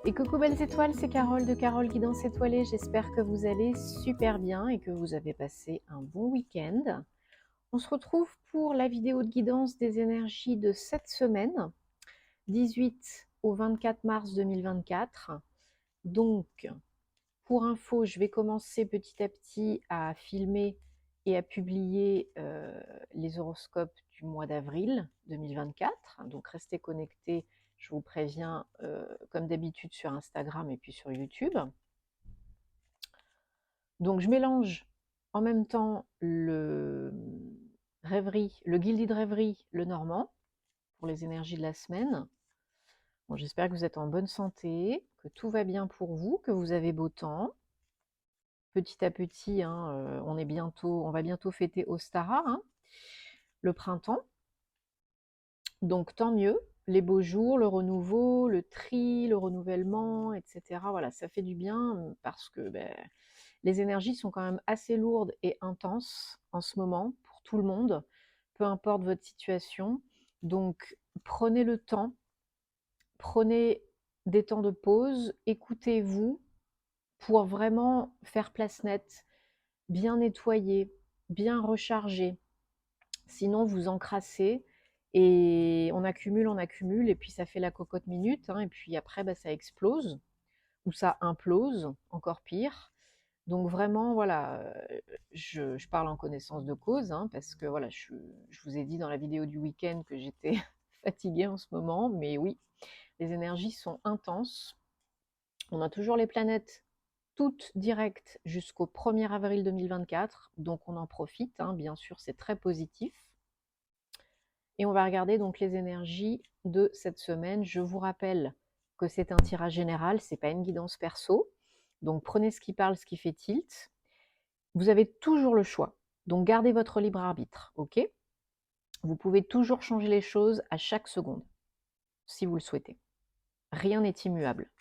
Et coucou belles étoiles, c'est Carole de Carole Guidance Étoilée. J'espère que vous allez super bien et que vous avez passé un bon week-end. On se retrouve pour la vidéo de guidance des énergies de cette semaine, 18 au 24 mars 2024. Donc, pour info, je vais commencer petit à petit à filmer et à publier les horoscopes du mois d'avril 2024. Donc, restez connectés. Je vous préviens, comme d'habitude, sur Instagram et puis sur YouTube. Donc, je mélange en même temps le rêverie, le Gilded Rêverie, le Normand, pour les énergies de la semaine. Bon, j'espère que vous êtes en bonne santé, que tout va bien pour vous, que vous avez beau temps. Petit à petit, hein, on va bientôt fêter Ostara, hein, le printemps. Donc, tant mieux. Les beaux jours, le renouveau, le tri, le renouvellement, etc. Voilà, ça fait du bien parce que les énergies sont quand même assez lourdes et intenses en ce moment pour tout le monde, peu importe votre situation. Donc, prenez le temps, prenez des temps de pause, écoutez-vous pour vraiment faire place nette, bien nettoyer, bien recharger. Sinon, vous encrassez et on accumule, et puis ça fait la cocotte minute, hein, et puis après, ça explose ou ça implose, encore pire. Donc vraiment, voilà, je parle en connaissance de cause, hein, parce que voilà, je vous ai dit dans la vidéo du week-end que j'étais fatiguée en ce moment, mais oui, les énergies sont intenses. On a toujours les planètes toutes directes jusqu'au 1er avril 2024, donc on en profite, hein, bien sûr, c'est très positif. Et on va regarder donc les énergies de cette semaine. Je vous rappelle que c'est un tirage général, c'est pas une guidance perso. Donc prenez ce qui parle, ce qui fait tilt. Vous avez toujours le choix. Donc gardez votre libre arbitre, ok? Vous pouvez toujours changer les choses à chaque seconde, si vous le souhaitez. Rien n'est immuable.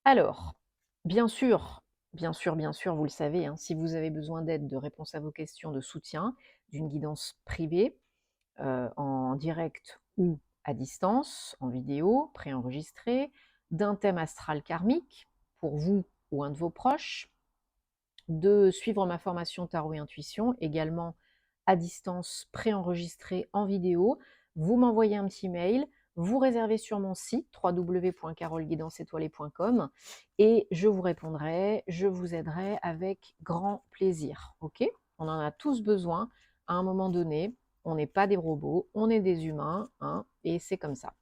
Alors, bien sûr, vous le savez, hein, si vous avez besoin d'aide, de réponse à vos questions, de soutien, d'une guidance privée, en direct ou à distance, en vidéo, préenregistré, d'un thème astral karmique pour vous ou un de vos proches, de suivre ma formation Tarot et Intuition, également à distance, préenregistré en vidéo. Vous m'envoyez un petit mail, vous réservez sur mon site www.caroleguidanceétoilée.com et je vous répondrai, je vous aiderai avec grand plaisir. Ok? On en a tous besoin à un moment donné. On n'est pas des robots, on est des humains, hein, et c'est comme ça.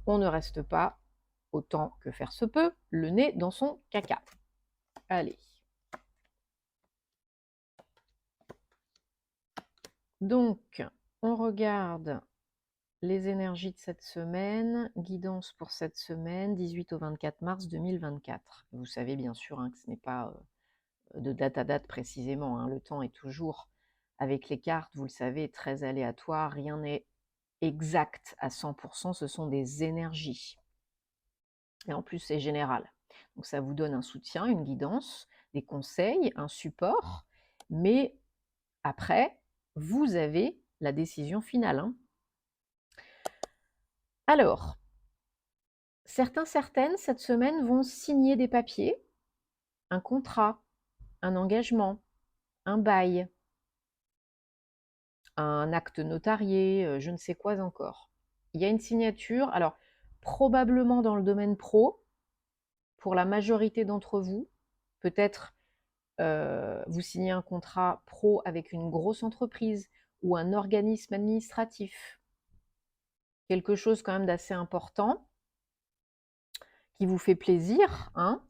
On ne reste pas, autant que faire se peut, le nez dans son caca. Allez. Donc, on regarde les énergies de cette semaine, guidance pour cette semaine, 18 au 24 mars 2024. Vous savez bien sûr, hein, que ce n'est pas de date à date précisément, hein, le temps est toujours, avec les cartes, vous le savez, très aléatoire, rien n'est exact à 100%, ce sont des énergies. Et en plus, c'est général. Donc ça vous donne un soutien, une guidance, des conseils, un support, mais après, vous avez la décision finale, hein. Alors, certaines, cette semaine, vont signer des papiers, un contrat, un engagement, un bail, un acte notarié, je ne sais quoi encore. Il y a une signature, alors probablement dans le domaine pro, pour la majorité d'entre vous, peut-être vous signez un contrat pro avec une grosse entreprise ou un organisme administratif, quelque chose quand même d'assez important, qui vous fait plaisir, hein.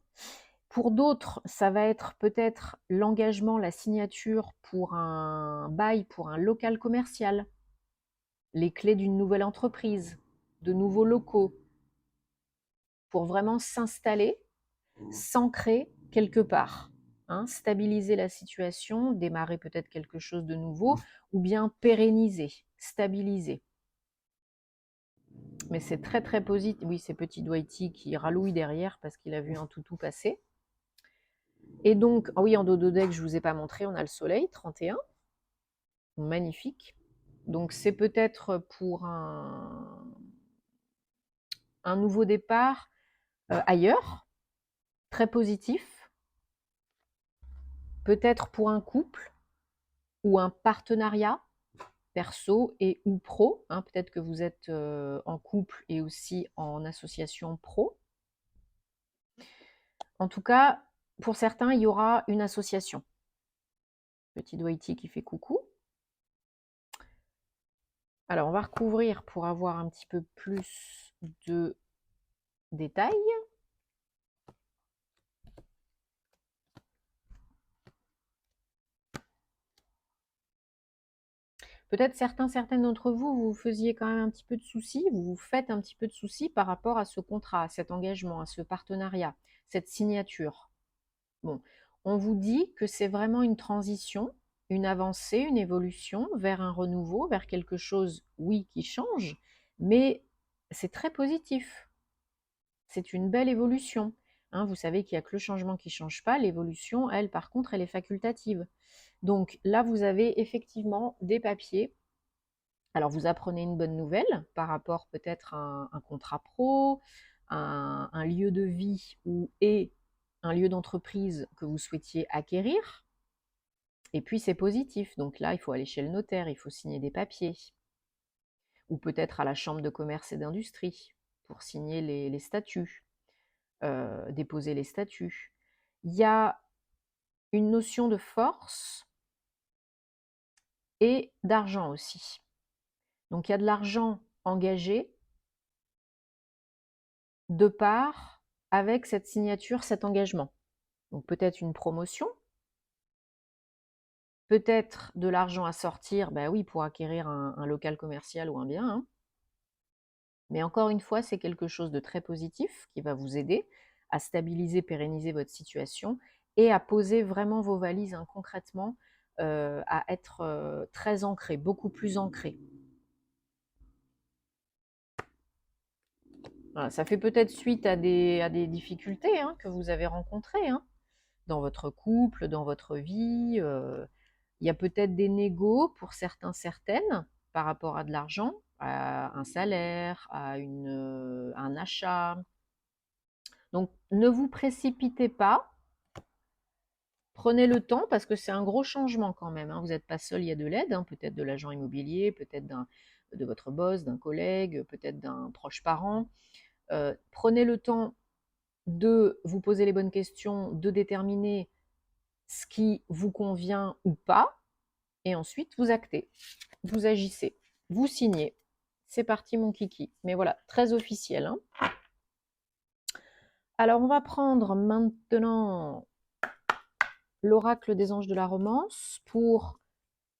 Pour d'autres, ça va être peut-être l'engagement, la signature pour un bail, pour un local commercial, les clés d'une nouvelle entreprise, de nouveaux locaux, pour vraiment s'installer, s'ancrer quelque part, hein, stabiliser la situation, démarrer peut-être quelque chose de nouveau, ou bien pérenniser, stabiliser. Mais c'est très très positif. Oui, c'est petit Dwighty qui ralouille derrière parce qu'il a vu un toutou passer. Et donc, oui, en dodo deck, je ne vous ai pas montré, on a le soleil, 31. Magnifique. Donc c'est peut-être pour un nouveau départ ailleurs, très positif, peut-être pour un couple ou un partenariat perso et ou pro, hein, peut-être que vous êtes en couple et aussi en association pro. En tout cas, pour certains, il y aura une association. Petit Doiti qui fait coucou. Alors, on va recouvrir pour avoir un petit peu plus de détails. Peut-être certaines d'entre vous, vous faisiez quand même un petit peu de soucis, vous vous faites un petit peu de soucis par rapport à ce contrat, à cet engagement, à ce partenariat, cette signature. Bon, on vous dit que c'est vraiment une transition, une avancée, une évolution vers un renouveau, vers quelque chose, oui, qui change, mais c'est très positif. C'est une belle évolution. Hein, vous savez qu'il n'y a que le changement qui ne change pas. L'évolution, elle, par contre, elle est facultative. Donc là, vous avez effectivement des papiers. Alors, vous apprenez une bonne nouvelle par rapport peut-être à un contrat pro, un lieu de vie et un lieu d'entreprise que vous souhaitiez acquérir. Et puis, c'est positif. Donc là, il faut aller chez le notaire, il faut signer des papiers. Ou peut-être à la chambre de commerce et d'industrie pour signer les statuts, déposer les statuts. Il y a une notion de force et d'argent aussi. Donc, il y a de l'argent engagé de part avec cette signature, cet engagement. Donc peut-être une promotion, peut-être de l'argent à sortir, bah oui, pour acquérir un local commercial ou un bien. Hein. Mais encore une fois, c'est quelque chose de très positif qui va vous aider à stabiliser, pérenniser votre situation et à poser vraiment vos valises hein, concrètement, à être très ancré, beaucoup plus ancré. Voilà, ça fait peut-être suite à des difficultés hein, que vous avez rencontrées hein, dans votre couple, dans votre vie. Il y a peut-être des négos pour certains, certaines, par rapport à de l'argent, à un salaire, à un achat. Donc, ne vous précipitez pas. Prenez le temps parce que c'est un gros changement quand même. Hein. Vous n'êtes pas seul, il y a de l'aide, hein, peut-être de l'agent immobilier, peut-être de votre boss, d'un collègue, peut-être d'un proche parent. Prenez le temps de vous poser les bonnes questions, de déterminer ce qui vous convient ou pas, et ensuite vous actez, vous agissez, vous signez. C'est parti mon kiki. Mais voilà, très officiel. Hein. Alors on va prendre maintenant l'oracle des anges de la romance pour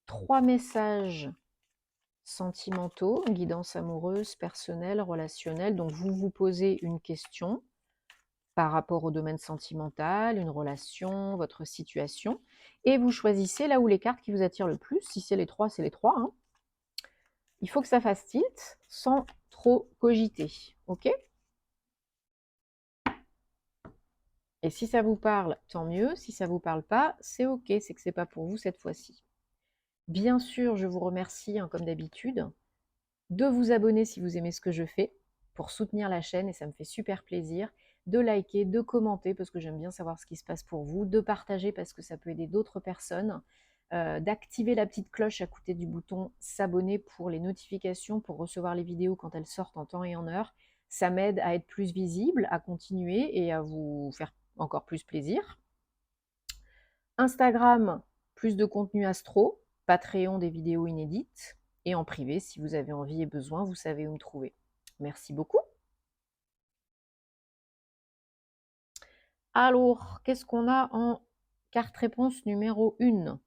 3 messages sentimentaux, guidance amoureuse, personnelle, relationnelle. Donc vous vous posez une question par rapport au domaine sentimental, une relation, votre situation, et vous choisissez là où les cartes qui vous attirent le plus. Si c'est les 3, c'est les 3. Hein. Il faut que ça fasse tilt sans trop cogiter. Ok? Et si ça vous parle, tant mieux. Si ça ne vous parle pas, c'est ok, c'est que ce n'est pas pour vous cette fois-ci. Bien sûr, je vous remercie, hein, comme d'habitude, de vous abonner si vous aimez ce que je fais pour soutenir la chaîne et ça me fait super plaisir, de liker, de commenter parce que j'aime bien savoir ce qui se passe pour vous, de partager parce que ça peut aider d'autres personnes, d'activer la petite cloche à côté du bouton s'abonner pour les notifications, pour recevoir les vidéos quand elles sortent en temps et en heure. Ça m'aide à être plus visible, à continuer et à vous faire encore plus plaisir. Instagram, plus de contenu astro, Patreon, des vidéos inédites, et en privé, si vous avez envie et besoin, vous savez où me trouver. Merci beaucoup. Alors, qu'est-ce qu'on a en carte réponse numéro 1 ?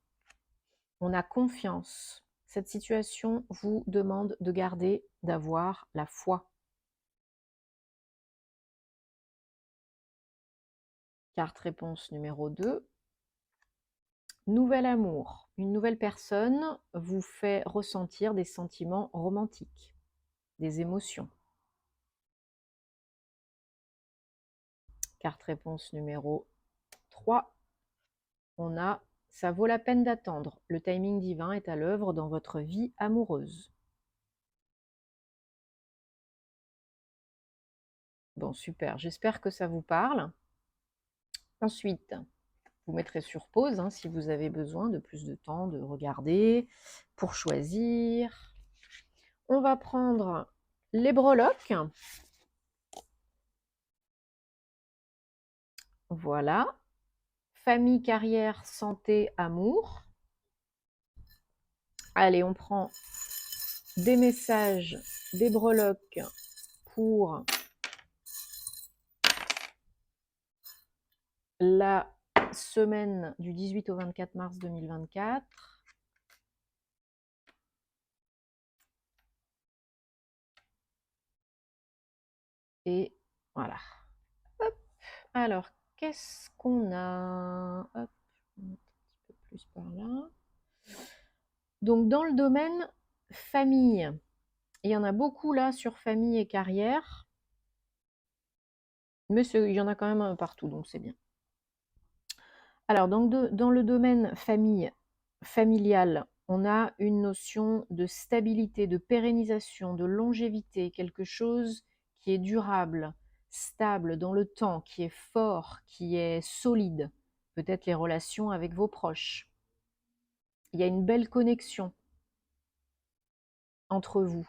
On a confiance. Cette situation vous demande de garder, d'avoir la foi. Carte réponse numéro 2. Nouvel amour. Une nouvelle personne vous fait ressentir des sentiments romantiques, des émotions. Carte réponse numéro 3. On a « Ça vaut la peine d'attendre. Le timing divin est à l'œuvre dans votre vie amoureuse. » Bon, super, j'espère que ça vous parle. Ensuite, vous mettrez sur pause hein, si vous avez besoin de plus de temps de regarder pour choisir. On va prendre les breloques. Voilà. Famille, carrière, santé, amour. Allez, on prend des messages, des breloques pour la semaine du 18 au 24 mars 2024. Et voilà. Hop. Alors, qu'est-ce qu'on a? Hop, un petit peu plus par là. Donc, dans le domaine famille, il y en a beaucoup là sur famille et carrière, mais il y en a quand même partout, donc c'est bien. Alors, donc dans le domaine famille, familial, on a une notion de stabilité, de pérennisation, de longévité, quelque chose qui est durable, stable dans le temps, qui est fort, qui est solide. Peut-être les relations avec vos proches. Il y a une belle connexion entre vous.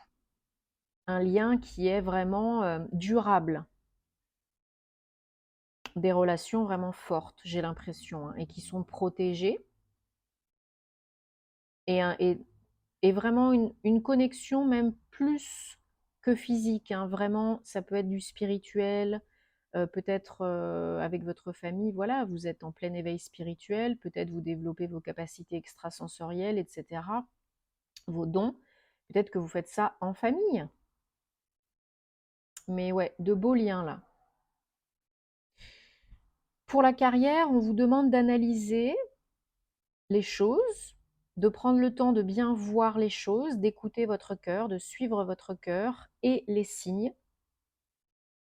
Un lien qui est vraiment durable. Des relations vraiment fortes, j'ai l'impression, hein, et qui sont protégées. Et vraiment une connexion même plus que physique, hein. Vraiment, ça peut être du spirituel, peut-être avec votre famille, voilà, vous êtes en plein éveil spirituel, peut-être vous développez vos capacités extrasensorielles, etc., vos dons. Peut-être que vous faites ça en famille. Mais ouais, de beaux liens là. Pour la carrière, on vous demande d'analyser les choses, de prendre le temps de bien voir les choses, d'écouter votre cœur, de suivre votre cœur et les signes,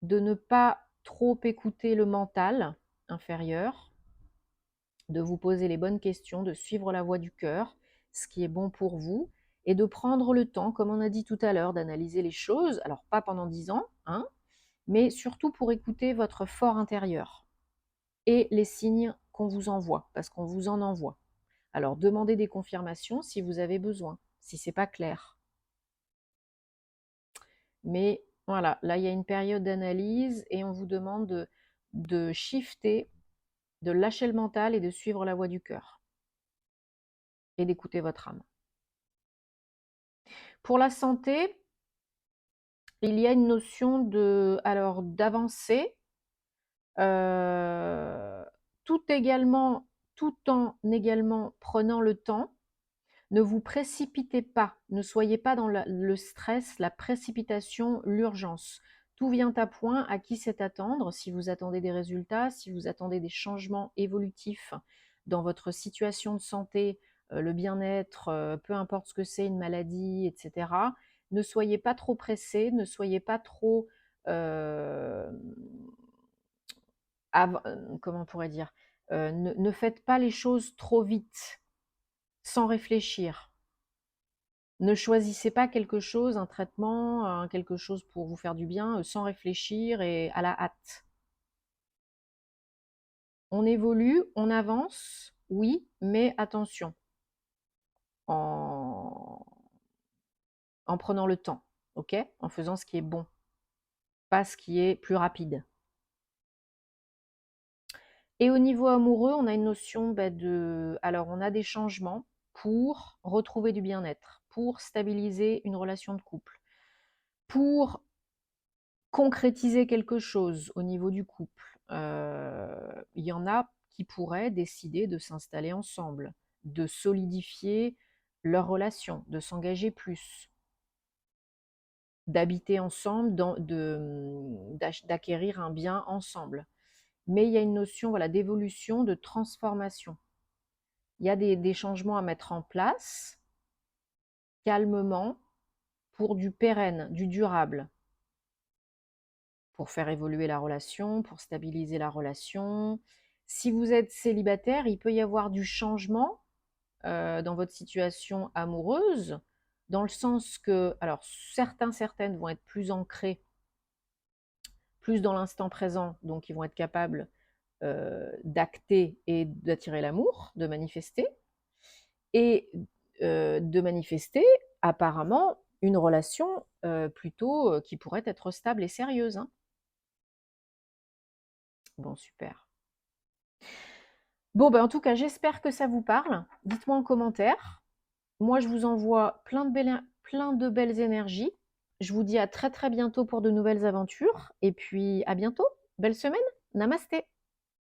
de ne pas trop écouter le mental inférieur, de vous poser les bonnes questions, de suivre la voie du cœur, ce qui est bon pour vous, et de prendre le temps, comme on a dit tout à l'heure, d'analyser les choses, alors pas pendant 10 ans, hein, mais surtout pour écouter votre fort intérieur et les signes qu'on vous envoie, parce qu'on vous en envoie. Alors demandez des confirmations si vous avez besoin, si c'est pas clair. Mais voilà, là il y a une période d'analyse et on vous demande de shifter, de lâcher le mental et de suivre la voie du cœur et d'écouter votre âme. Pour la santé, il y a une notion d'avancée, tout en également prenant le temps. Ne vous précipitez pas, ne soyez pas dans le stress, la précipitation, l'urgence. Tout vient à point, à qui c'est attendre, si vous attendez des résultats, si vous attendez des changements évolutifs dans votre situation de santé, le bien-être, peu importe ce que c'est, une maladie, etc. Ne soyez pas trop pressé, ne soyez pas trop... euh, comment on pourrait dire ne faites pas les choses trop vite, sans réfléchir. Ne choisissez pas quelque chose, un traitement, quelque chose pour vous faire du bien, sans réfléchir et à la hâte. On évolue, on avance, oui, mais attention, en, en prenant le temps, ok? En faisant ce qui est bon, pas ce qui est plus rapide. Et au niveau amoureux, on a une notion alors on a des changements pour retrouver du bien-être, pour stabiliser une relation de couple, pour concrétiser quelque chose au niveau du couple. Il y en a qui pourraient décider de s'installer ensemble, de solidifier leur relation, de s'engager plus, d'habiter ensemble, d'acquérir un bien ensemble. Mais il y a une notion voilà, d'évolution, de transformation. Il y a des changements à mettre en place calmement pour du pérenne, du durable, pour faire évoluer la relation, pour stabiliser la relation. Si vous êtes célibataire, il peut y avoir du changement dans votre situation amoureuse, dans le sens que, alors certaines vont être plus plus dans l'instant présent, donc ils vont être capables d'acter et d'attirer l'amour, de manifester, et de manifester apparemment une relation plutôt qui pourrait être stable et sérieuse. Hein. Bon, super. Bon, ben, en tout cas, j'espère que ça vous parle. Dites-moi en commentaire. Moi, je vous envoie plein de belles énergies. Je vous dis à très très bientôt pour de nouvelles aventures. Et puis à bientôt. Belle semaine. Namasté.